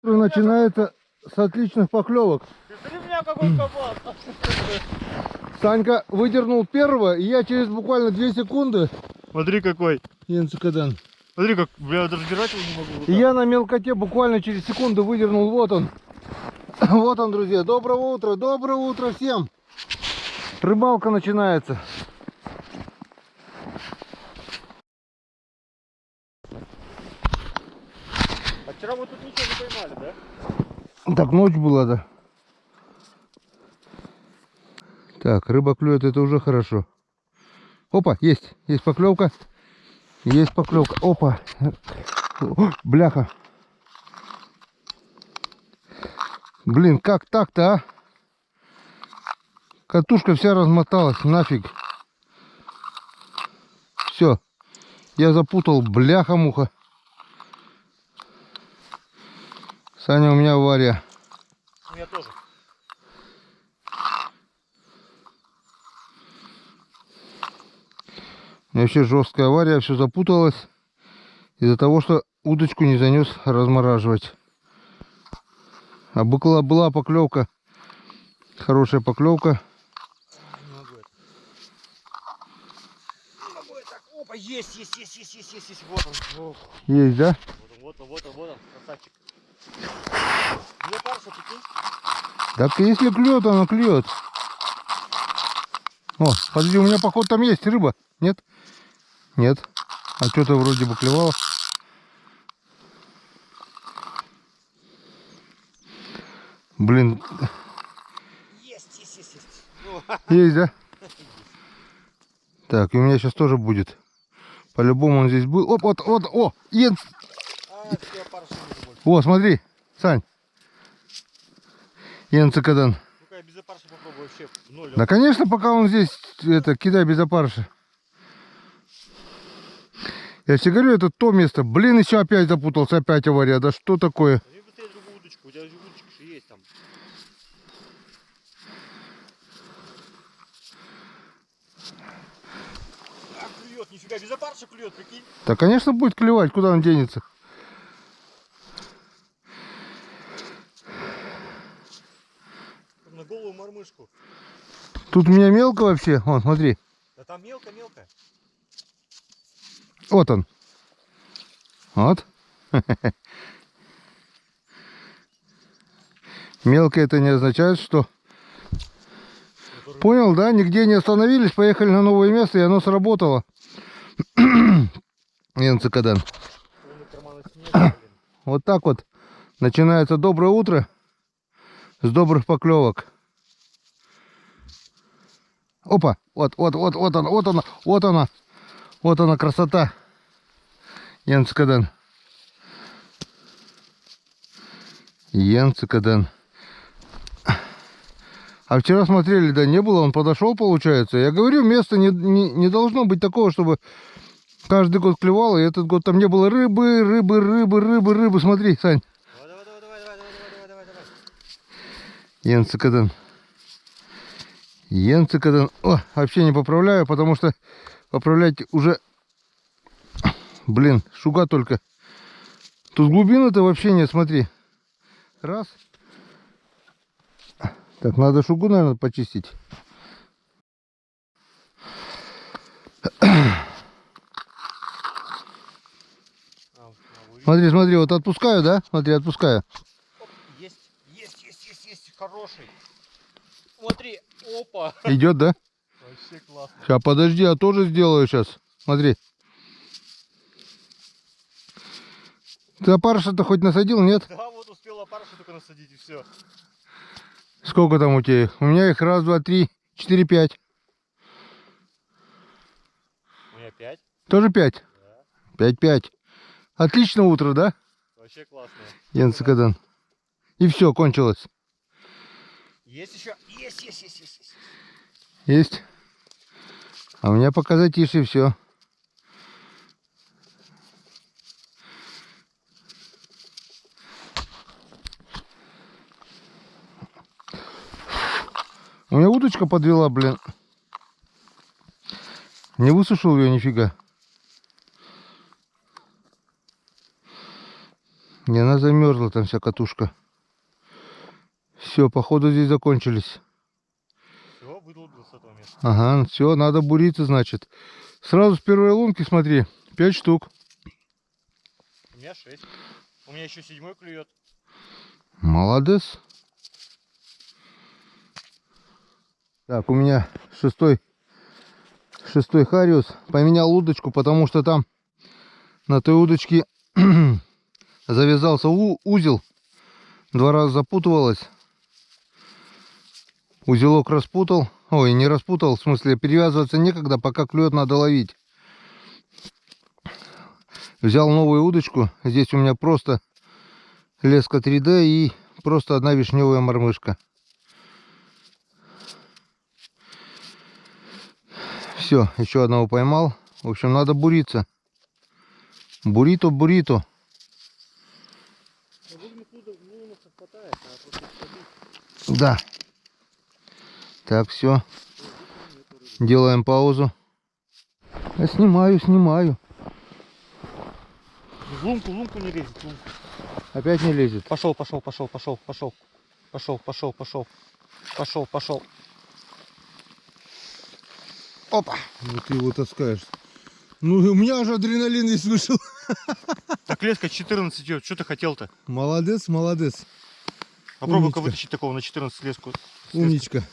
Начинается с отличных поклевок. Смотри, у меня какой кабан. Санька выдернул первого, и я через буквально 2 секунды... Смотри какой. Янцикадан. Смотри как, бля, даже держать его не могу. И я на мелкоте буквально через секунду выдернул. Вот он. Вот он, друзья. Доброе утро всем. Рыбалка начинается. А вчера мы тут ничего не поймали, да? Так, ночь была, да. Так, рыба клюет, это уже хорошо. Опа, есть поклевка. Есть поклевка. Опа. О, бляха. Блин, как так-то, а? Катушка вся размоталась, нафиг. Все. Я запутал, бляха-муха. Саня, у меня авария. У меня тоже. У меня вообще жесткая авария, все запуталось. Из-за того, что удочку не занес размораживать. А была поклевка. Хорошая поклевка. Не могу это. Не могу это. Опа, есть. Вот он. Ох. Есть, да? Вот он, красавчик. Две парса, прикинь. Так если клюет, оно клюет. О, подожди, у меня походу там есть рыба. Нет? Нет. А что-то вроде бы клевало. Блин. Есть. Есть, да? Так, и у меня сейчас тоже будет. По-любому он здесь был. Оп, вот, о, Ен. А, все, парса не больше. О, смотри, Сань. Янцикадан. Ну-ка, я без опарша попробую вообще в ноль. Да, конечно, пока он здесь, это, кидай без опарыша. Я тебе говорю, это то место. Блин, еще опять запутался, опять авария. Да что такое? Возьми быстрее другую удочку, у тебя же удочка же есть там. А, клюет, нифига, без опарша клюет, прикинь. Да, конечно, будет клевать, куда он денется. На голову мормышку. Тут у меня мелко вообще. Вон, смотри. Да там мелко. Вот он. Вот. Мелко это не означает, что... Понял, да? Нигде не остановились, поехали на новое место, и оно сработало. Янцикадан. Вот так вот начинается доброе утро с добрых поклевок. Опа, вот она красота. Янцикадан. А вчера смотрели, да, не было, он подошел, получается. Я говорю, место не должно быть такого, чтобы каждый год клевало, и этот год там не было рыбы. Смотри, Сань. Давай. Янцикадан. О, вообще не поправляю, потому что поправлять уже... Блин, шуга только. Тут глубины-то вообще нет, смотри. Раз. Так, надо шугу, наверное, почистить. Смотри, вот отпускаю, да? Смотри, отпускаю. Оп, есть, хороший. Смотри, опа. Идет, да? Вообще классно. Сейчас, подожди, я тоже сделаю сейчас. Смотри. Ты опарыша-то хоть насадил, нет? Да, вот успел опарыша только насадить и все. Сколько там у тебя их? У меня их 1, 2, 3, 4, 5. У меня 5. Тоже 5? Да. 5. Отлично утро, да? Вообще классно. Янцикадан. И все, кончилось. Есть еще? Есть. Есть. А у меня пока затишье, все. У меня удочка подвела, блин. Не высушил ее нифига. И она замерзла, там вся катушка. Все, походу здесь закончились. Все, выдал с этого места. Ага, все, надо буриться, значит. Сразу с первой лунки смотри, 5 штук. У меня 6. У меня еще 7 клюет. Молодец. Так, у меня шестой хариус. Поменял удочку, потому что там на той удочке завязался узел. 2 раза запутывалась. Узелок распутал. Ой, не распутал, в смысле перевязываться некогда, пока клюет, надо ловить. Взял новую удочку. Здесь у меня просто леска 3D и просто одна вишневая мормышка. Все, еще одного поймал. В общем, надо буриться. Бурито. Да. Так, все. Делаем паузу. Я снимаю. Лунку не лезет, лунку. Опять не лезет. Пошел. Пошел. Опа. Ну ты его таскаешь. Ну у меня уже адреналин здесь вышел. Так леска 14 идет. Что ты хотел-то? Молодец. Попробуй-ка вытащить такого на 14 леску. Умничка.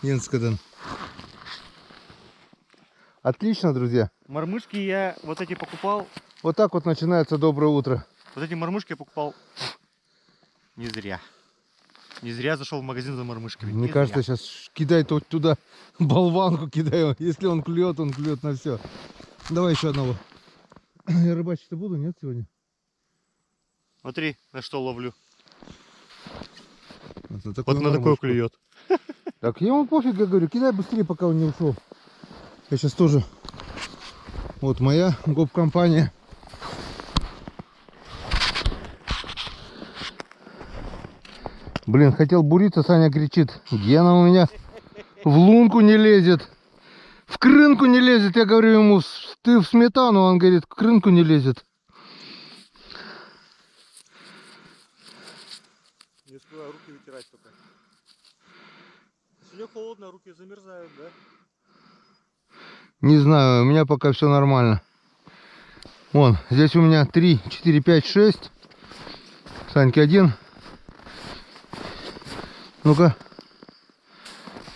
Енскадан. Отлично, друзья. Мормышки я вот эти покупал. Вот так вот начинается доброе утро. Вот эти мормышки я покупал не зря. Не зря зашел в магазин за мормышками. Мне кажется, сейчас кидай туда болванку кидаю. Если он клюет на все. Давай еще одного. Я рыбачить-то буду, нет, сегодня? Смотри, на что ловлю. Вот на такой клюет. Так, ему пофиг, я говорю, кидай быстрее, пока он не ушел. Я сейчас тоже. Вот моя гоп-компания. Блин, хотел буриться, Саня кричит. Гена у меня в лунку не лезет. В крынку не лезет. Я говорю ему, ты в сметану. Он говорит, в крынку не лезет. Не успеваю руки вытирать только. Сегодня холодно, руки замерзают, да? Не знаю, у меня пока все нормально. Вон, здесь у меня 3, 4, 5, 6. Саньки 1. Ну-ка.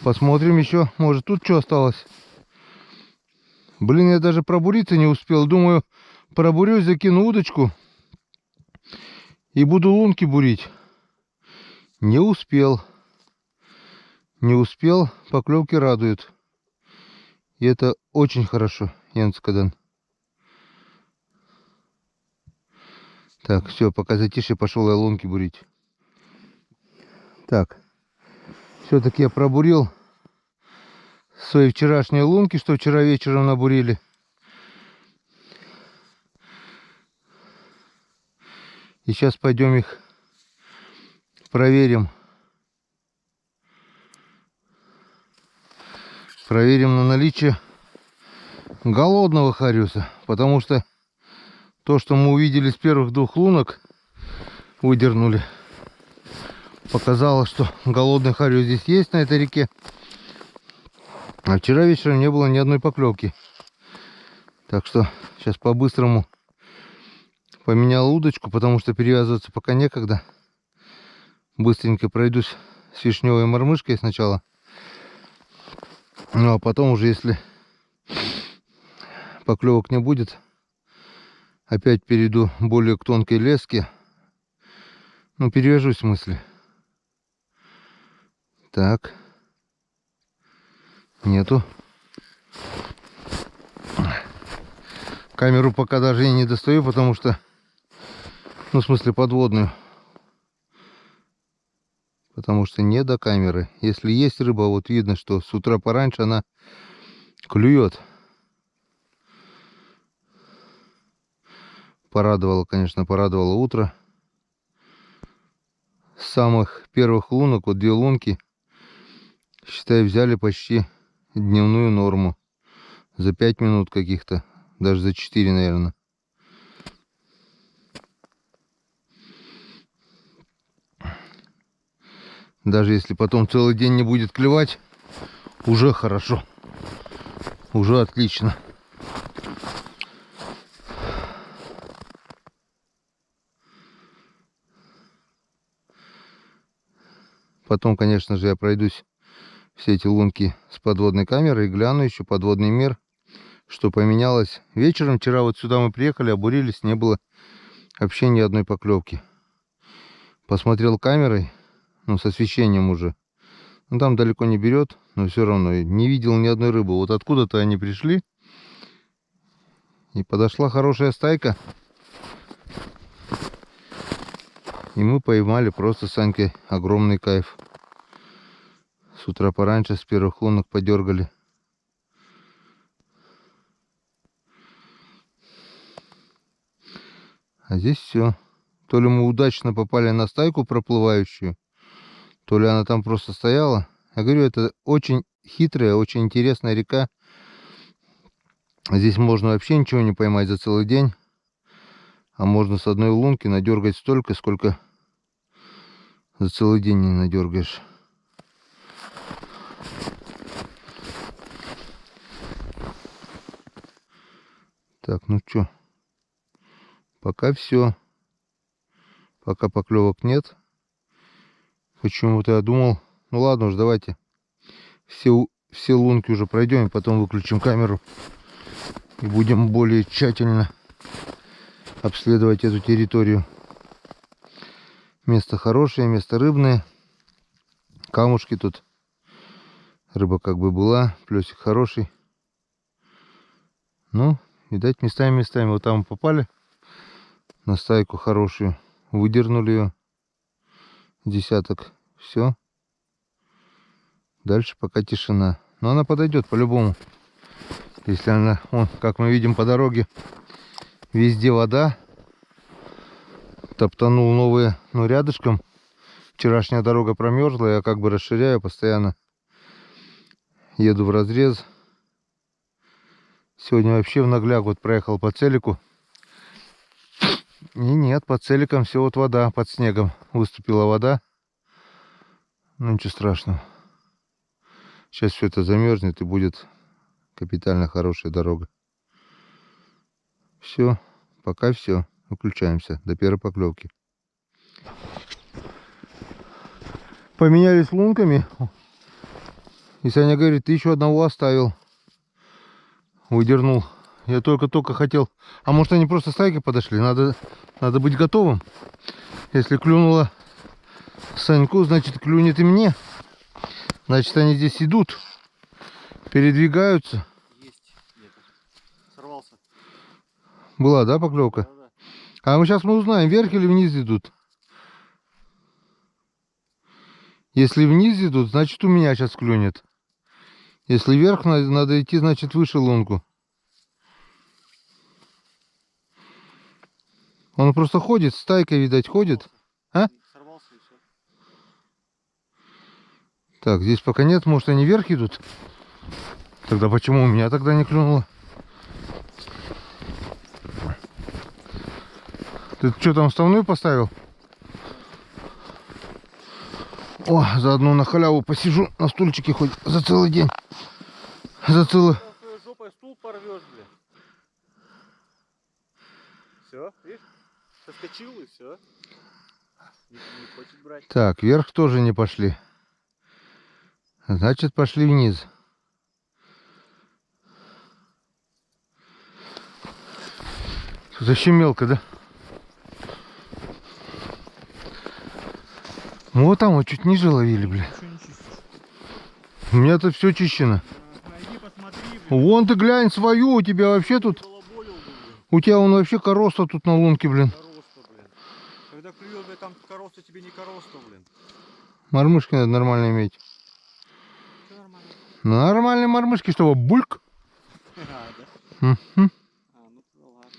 Посмотрим еще. Может тут что осталось. Блин, я даже пробуриться не успел. Думаю, пробурюсь, закину удочку. И буду лунки бурить. Не успел. Не успел. Поклевки радуют. И это очень хорошо, Янскадан. Так, все, пока затишье, пошел я лунки бурить. Так. Все-таки я пробурил свои вчерашние лунки, что вчера вечером набурили. И сейчас пойдем их проверим. Проверим на наличие голодного хариуса. Потому что то, что мы увидели с первых 2 лунок, выдернули, показало, что голодный хариус здесь есть, на этой реке. А вчера вечером не было ни одной поклевки. Так что сейчас по-быстрому поменял удочку, потому что перевязываться пока некогда. Быстренько пройдусь с вишневой мормышкой сначала. Ну а потом уже, если поклевок не будет, опять перейду более к тонкой леске. Ну, перевяжусь в смысле. Так. Нету. Камеру пока даже и не достаю, потому что... Ну, в смысле, подводную. Потому что не до камеры. Если есть рыба, вот видно, что с утра пораньше она клюет. Порадовало, конечно, порадовало утро. С самых первых лунок, вот 2 лунки, считай, взяли почти дневную норму. За 5 минут каких-то. Даже за 4, наверное. Даже если потом целый день не будет клевать, уже хорошо. Уже отлично. Потом, конечно же, я пройдусь все эти лунки с подводной камерой и гляну еще подводный мир, что поменялось. Вечером вчера вот сюда мы приехали, обурились, не было вообще ни одной поклевки. Посмотрел камерой, ну, с освещением уже. Ну, там далеко не берет, но все равно не видел ни одной рыбы. Вот откуда-то они пришли. И подошла хорошая стайка. И мы поймали просто с Санькой огромный кайф. С утра пораньше с первых лунок подергали. А здесь все. То ли мы удачно попали на стайку проплывающую, то ли она там просто стояла. Я говорю, это очень хитрая, очень интересная река. Здесь можно вообще ничего не поймать за целый день. А можно с одной лунки надергать столько, сколько за целый день не надергаешь. Так, ну что, пока все. Пока поклевок нет. Почему-то я думал, ну ладно уж, давайте все лунки уже пройдем, и потом выключим камеру. И будем более тщательно обследовать эту территорию. Место хорошее, место рыбное. Камушки тут. Рыба как бы была, плесик хороший. Ну, видать, местами. Вот там попали на стайку хорошую. Выдернули ее. Десяток. Все. Дальше пока тишина. Но она подойдет по-любому. Если она, вон, как мы видим по дороге, везде вода. Топтанул новые, ну, рядышком. Вчерашняя дорога промерзла, я как бы расширяю постоянно. Еду в разрез. Сегодня вообще в нагляк вот проехал по целику. И нет, под целиком все вот вода, под снегом выступила вода. Ну ничего страшного. Сейчас все это замерзнет и будет капитально хорошая дорога. Все, пока все. Выключаемся до первой поклевки. Поменялись лунками. И Саня говорит, ты еще одного оставил. Выдернул. Я только хотел. А может они просто стайкой подошли? Надо быть готовым. Если клюнуло Саньку, значит клюнет и мне. Значит они здесь идут. Передвигаются. Есть где-то. Сорвался. Была, да, поклевка? Да. А мы сейчас узнаем, вверх или вниз идут. Если вниз идут, значит у меня сейчас клюнет. Если вверх, надо идти, значит выше лунку. Он просто ходит, стайкой, видать, ходит. А? Сорвался и все. Так, здесь пока нет, может они вверх идут? Тогда почему у меня тогда не клюнуло? Ты что там, вставную поставил? О, заодно на халяву посижу на стульчике хоть за целый день. За целый... Своей жопой стул порвешь, блин. Все, видишь? Соскочил и все. Не хочет брать. Так, вверх тоже не пошли. Значит, пошли вниз. Тут еще мелко, да? Ну, вот там вот чуть ниже ловили, блин. У меня тут все чищено. Иди посмотри, блин. Вон ты глянь свою, у тебя вообще тут... Балаболил бы, блин. У тебя он вообще короста тут на лунке, блин. Короста, блин. Когда клюет, блин, там короста тебе не короста, блин. Мормышки надо нормально иметь. Все нормально. Нормальные мормышки, чтобы бульк. А, да? Мгм. А, ну да ладно.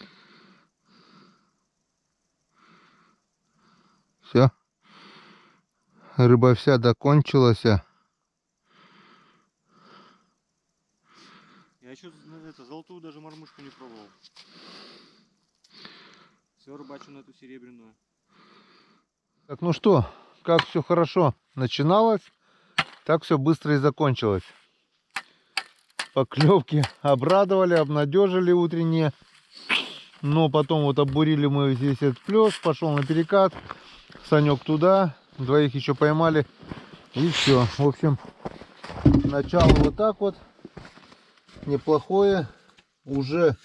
Все. Рыба вся докончилась. Я еще золотую даже мормышку не пробовал. Все рыбачу на эту серебряную. Так, ну что, как все хорошо начиналось, так все быстро и закончилось. Поклевки обрадовали, обнадежили утренние. Но потом вот обурили мы здесь этот плес, пошел на перекат. Санек туда, двоих еще поймали. И все. В общем, начало вот так вот. Неплохое. Уже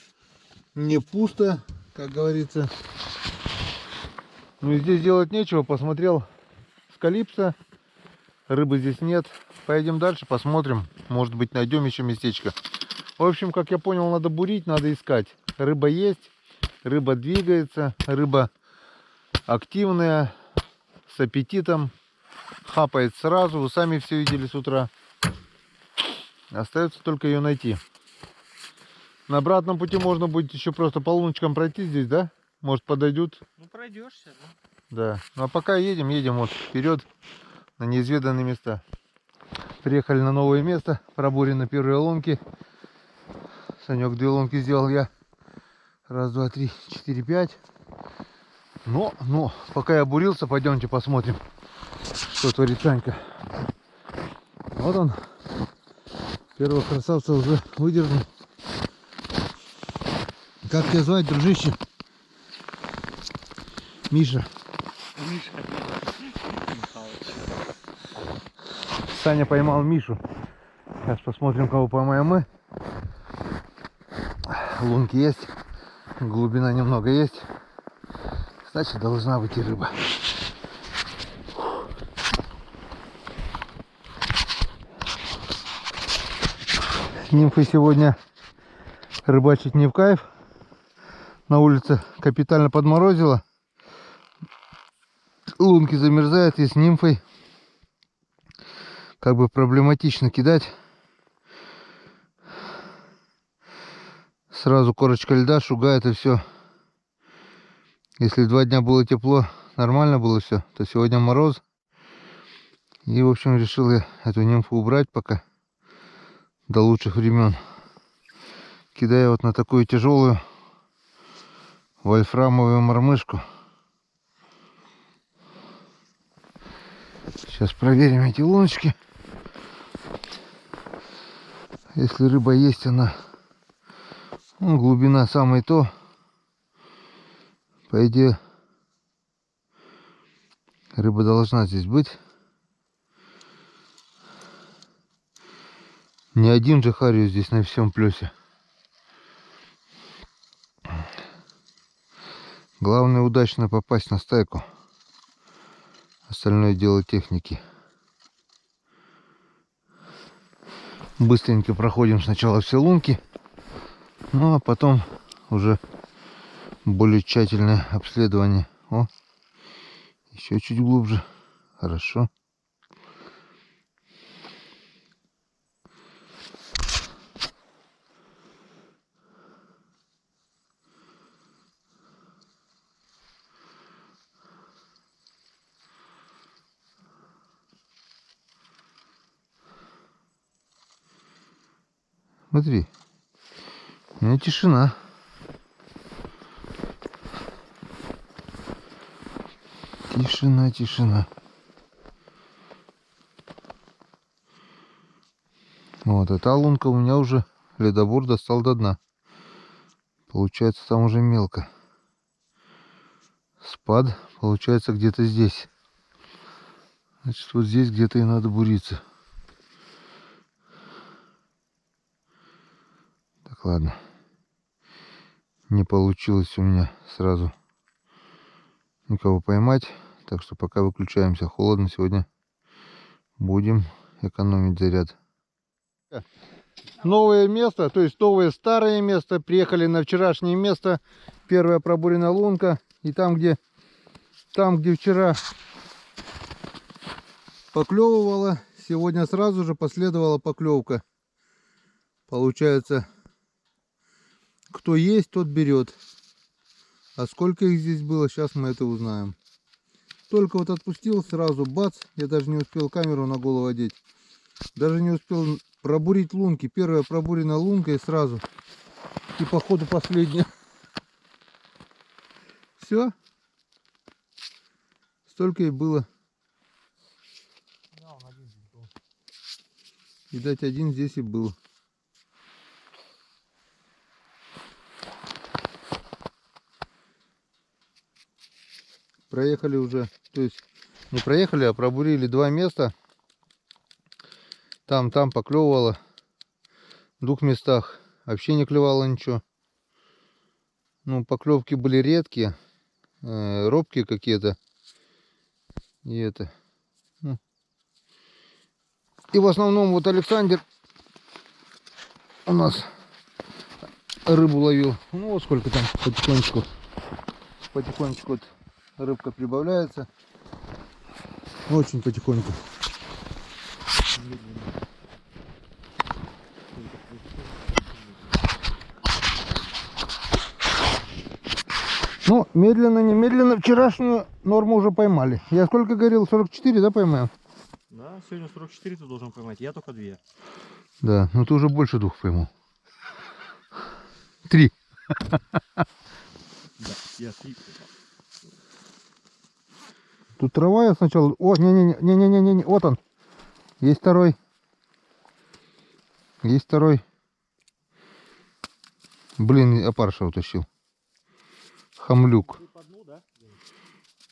не пусто, как говорится. Ну и здесь делать нечего. Посмотрел с Калипсо. Рыбы здесь нет. Поедем дальше, посмотрим. Может быть, найдем еще местечко. В общем, как я понял, надо бурить, надо искать. Рыба есть, рыба двигается, рыба активная, с аппетитом, хапает сразу. Вы сами все видели с утра. Остается только ее найти. На обратном пути можно будет еще просто по луночкам пройти здесь, да? Может, подойдут? Ну, пройдешься, да? Да. Ну, а пока едем вот вперед на неизведанные места. Приехали на новое место, пробурено первые лунки. Санек 2 лунки сделал я. 1, 2, 3, 4, 5. Но, пока я бурился, пойдемте посмотрим, что творит Санька. Вот он. Первого красавца уже выдернул. Как тебя звать, дружище? Миша. Миша. Саня поймал Мишу. Сейчас посмотрим, кого поймаем мы. Лунки есть. Глубина немного есть. Значит, должна быть и рыба. Нимфы сегодня рыбачить не в кайф. На улице капитально подморозило. Лунки замерзают, и с нимфой как бы проблематично кидать. Сразу корочка льда шугает и все. Если 2 дня было тепло, нормально было все, то сегодня мороз. И, в общем, решил я эту нимфу убрать пока до лучших времен. Кидаю вот на такую тяжелую вольфрамовую мормышку. Сейчас проверим эти луночки. Если рыба есть, она, ну, глубина самое то. По идее, рыба должна здесь быть. Не один же хариус здесь на всем плесе. Главное удачно попасть на стайку. Остальное дело техники. Быстренько проходим сначала все лунки. Ну а потом уже более тщательное обследование. О, еще чуть глубже. Хорошо. Смотри, у меня тишина. Тишина, тишина. Вот эта лунка у меня уже ледобур достал до дна. Получается, там уже мелко. Спад получается где-то здесь. Значит, вот здесь где-то и надо буриться. Так, ладно. Не получилось у меня сразу никого поймать. Так что пока выключаемся. Холодно сегодня. Будем экономить заряд. Новое место, то есть новое старое место. Приехали на вчерашнее место. Первая пробурена лунка. И там, где вчера поклевывала, сегодня сразу же последовала поклевка. Получается, кто есть, тот берет. А сколько их здесь было, сейчас мы это узнаем. Только вот отпустил, сразу бац. Я даже не успел камеру на голову одеть. Даже не успел пробурить лунки. Первая пробурена лунка и сразу. И походу последняя. Все. Столько и было Видать, один здесь и был. Проехали уже, то есть не проехали, а пробурили 2 места. Там поклевывало. В 2 местах вообще не клевало ничего. Ну, поклевки были редкие, робкие какие-то. И это. Ну. И в основном вот Александр у нас рыбу ловил. Ну вот сколько там потихонечку вот рыбка прибавляется. Очень потихоньку. Ну, медленно, не медленно, вчерашнюю норму уже поймали. Я сколько говорил? 44, да, поймаем? Да, сегодня 44 ты должен поймать, я только 2. Да, ну ты уже больше 2 поймал. 3. Да, я 3 поймал. Тут трава я сначала... О, не-не-не, вот он. Есть второй. Есть второй. Блин, опарыша утащил. Хамлюк. Ты по дну, да?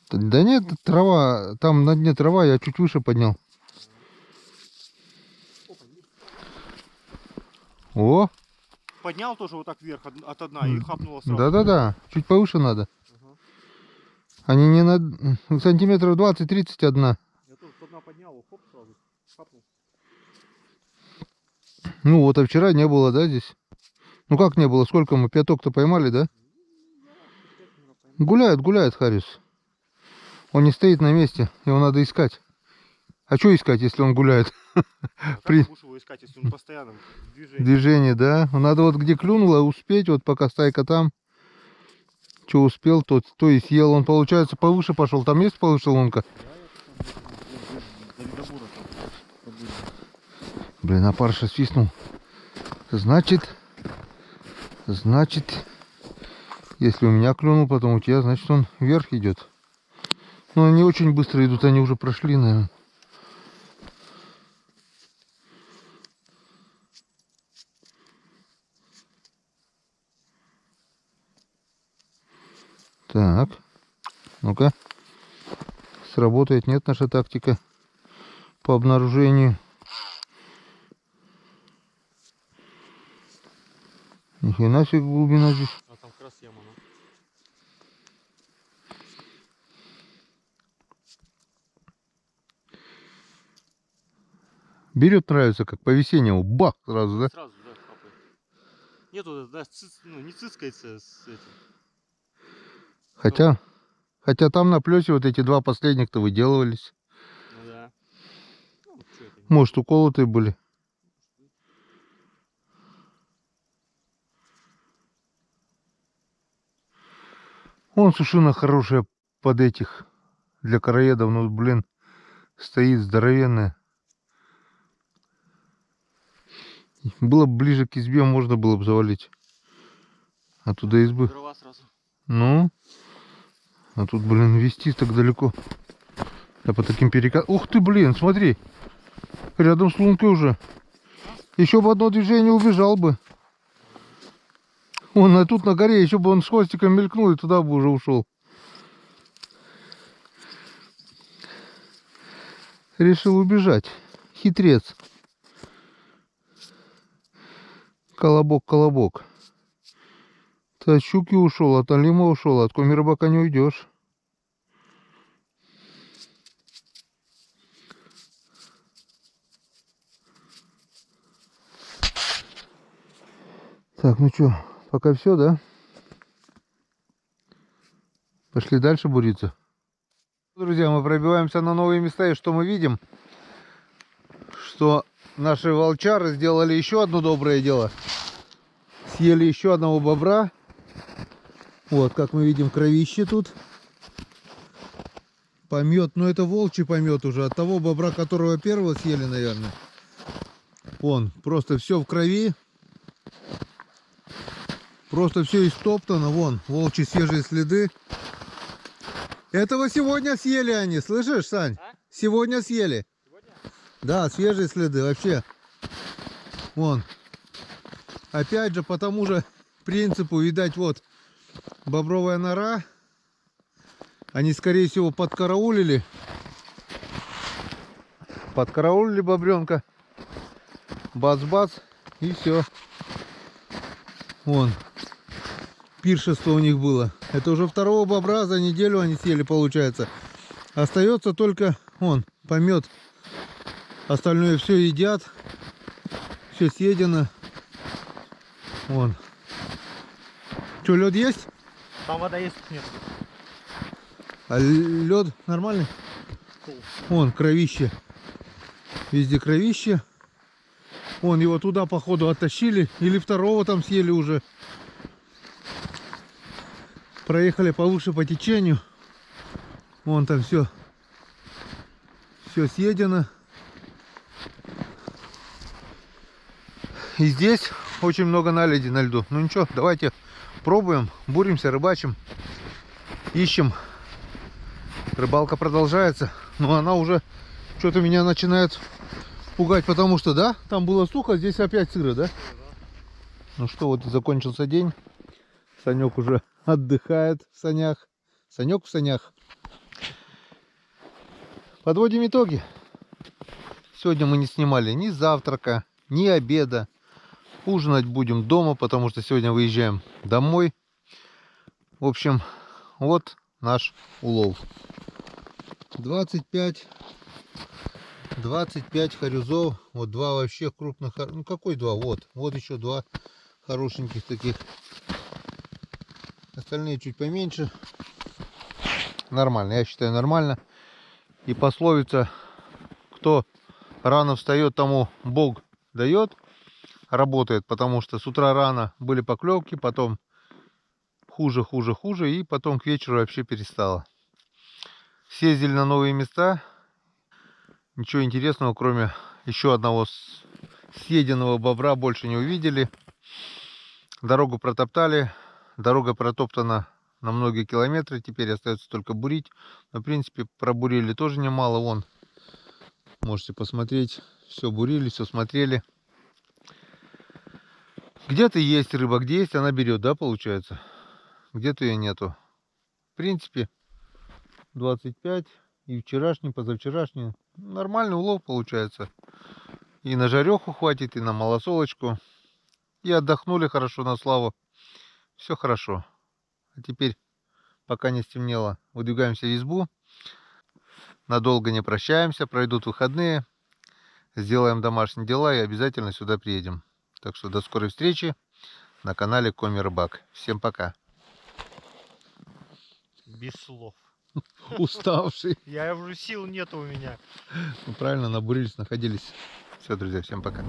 Да нет, трава, там на дне трава, я чуть выше поднял. О! Поднял тоже вот так вверх от дна и хапнуло сразу. Да-да-да, чуть повыше надо. Ага. Они не на сантиметров 20-30 одна. Я тоже с дна поднял, хоп, сразу хапнул. Ну вот, а вчера не было, да, здесь? Ну как не было? Сколько мы? 5-то поймали, да? Гуляет Харрис. Он не стоит на месте, его надо искать. А что искать, если он гуляет? А как ты будешь его искать, если он постоянно в движении? Движение, да. Надо вот где клюнуло успеть, вот пока стайка там. Что успел, то и съел. Он, получается, повыше пошел. Там есть повыше лунка? Блин, опарыша свистнул. Значит, если у меня клюнул, потом у тебя, значит, он вверх идет. Но они очень быстро идут, они уже прошли, наверное. Так, ну-ка, сработает, нет, наша тактика по обнаружению. Ни хрена себе глубина здесь. А там как раз яма, ну. Берет, нравится, как по весеннему, бах, сразу, да? Сразу, да, хапает. Нету, да, ну, не цискается с этим. Хотя там на плесе вот эти 2 последних-то выделывались. Ну да. Ну, что это? Может, уколотые были. Вон сушина хорошая под этих, для короедов, ну, блин, стоит здоровенная. Было бы ближе к избе, можно было бы завалить. А туда избы. Дрова сразу. Ну, а тут, блин, вести так далеко. Я по таким перекатам... Ух ты, блин, смотри. Рядом с лункой уже. Еще бы одно движение убежал бы. Он, а тут на горе, еще бы он с хвостиком мелькнул и туда бы уже ушел. Решил убежать. Хитрец. Колобок. Ты от щуки ушел, от алима ушел, от коми рыбака не уйдешь. Так, ну что, пока все, да? Пошли дальше буриться. Друзья, мы пробиваемся на новые места, и что мы видим? Что наши волчары сделали еще одно доброе дело. Съели еще одного бобра. Вот, как мы видим, кровище тут. Помет, но это волчий помет уже. От того бобра, которого первого съели, наверное. Вон, просто все в крови. Просто все истоптано. Вон, волчьи свежие следы. Этого сегодня съели они. Слышишь, Сань? А? Сегодня съели. Сегодня? Да, свежие следы. Вообще Вон. Опять же, по тому же принципу, видать, вот бобровая нора. Они, скорее всего, подкараулили. Подкараулили бобренка. Бац-бац. И все. Вон. Пиршество у них было. Это уже второго бобра за неделю они съели, получается. Остается только, вон, помет. Остальное все едят. Все съедено. Вон. Что, лед есть? Там вода есть, нет. А лед нормальный? Вон, кровище. Везде кровище. Вон, его туда, походу, оттащили. Или второго там съели уже. Проехали повыше по течению. Вон там все. Все съедено. И здесь очень много наледи на льду. Ну ничего, давайте пробуем, буримся, рыбачим, ищем. Рыбалка продолжается. Но она уже что-то меня начинает пугать, потому что, да, там было сухо, здесь опять сыро, да? Ну что, вот и закончился день. Санек уже отдыхает в санях. Санек в санях. Подводим итоги. Сегодня мы не снимали ни завтрака, ни обеда. Ужинать будем дома, потому что сегодня выезжаем домой. В общем, вот наш улов. 25 хорюзов. Вот два вообще крупных. Ну какой два? Вот еще два хорошеньких таких. Остальные чуть поменьше. Нормально, я считаю, нормально. И пословица: кто рано встает, тому Бог дает, работает, потому что с утра рано были поклевки, потом хуже, и потом к вечеру вообще перестало. Съездили на новые места. Ничего интересного, кроме еще одного съеденного бобра, больше не увидели. Дорогу протоптали. Дорога протоптана на многие километры. Теперь остается только бурить. Но, в принципе, пробурили тоже немало. Вон, можете посмотреть. Все бурили, все смотрели. Где-то есть рыба, где есть, она берет, да, получается? Где-то ее нету. В принципе, 25. И вчерашний, позавчерашний. Нормальный улов получается. И на жареху хватит, и на малосолочку. И отдохнули хорошо на славу. Все хорошо. А теперь, пока не стемнело, выдвигаемся в избу. Надолго не прощаемся. Пройдут выходные. Сделаем домашние дела и обязательно сюда приедем. Так что до скорой встречи на канале Коми Рыбак. Всем пока. Без слов. Уставший. Я уже сил нету у меня. Ну, правильно, набурились, находились. Все, друзья, всем пока.